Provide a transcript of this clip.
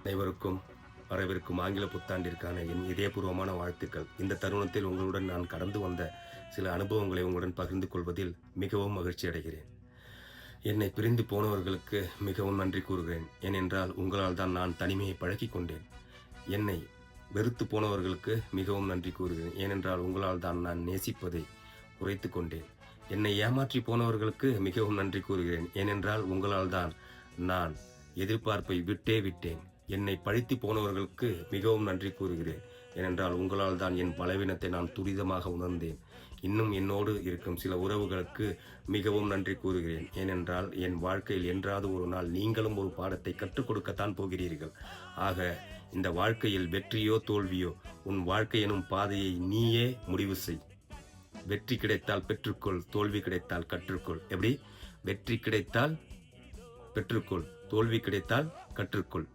அனைவருக்கும் வரவிருக்கும் ஆங்கில புத்தாண்டிற்கான என் இதயபூர்வமான வாழ்த்துக்கள். இந்த தருணத்தில் உங்களுடன் நான் கடந்து வந்த சில அனுபவங்களை உங்களுடன் பகிர்ந்து கொள்வதில் மிகவும் மகிழ்ச்சி அடைகிறேன். என்னை பிரிந்து போனவர்களுக்கு மிகவும் நன்றி கூறுகிறேன். ஏனென்றால் உங்களால் தான் நான் தனிமையை பழக்கிக் கொண்டேன். என்னை வெறுத்து போனவர்களுக்கு மிகவும் நன்றி கூறுகிறேன். ஏனென்றால் உங்களால் தான் நான் நேசிப்பதை குறைத்து கொண்டேன். என்னை ஏமாற்றி போனவர்களுக்கு மிகவும் நன்றி கூறுகிறேன். ஏனென்றால் உங்களால் தான் நான் எதிர்பார்ப்பை விட்டேன். என்னை பழித்து போனவர்களுக்கு மிகவும் நன்றி கூறுகிறேன். ஏனென்றால் உங்களால் தான் என் பலவீனத்தை நான் துரிதமாக உணர்ந்தேன். இன்னும் என்னோடு இருக்கும் சில உறவுகளுக்கு மிகவும் நன்றி கூறுகிறேன். ஏனென்றால் என் வாழ்க்கையில் என்றாவது ஒரு நாள் நீங்களும் ஒரு பாடத்தை கற்றுக் கொடுக்கத்தான் போகிறீர்கள். ஆக இந்த வாழ்க்கையில் வெற்றியோ தோல்வியோ உன் வாழ்க்கை எனும் பாதையை நீயே முடிவு செய். வெற்றி கிடைத்தால் பெற்றுக்கொள், தோல்வி கிடைத்தால் கற்றுக்கொள். எப்படி? வெற்றி கிடைத்தால் பெற்றுக்கொள், தோல்வி கிடைத்தால் கற்றுக்கொள்.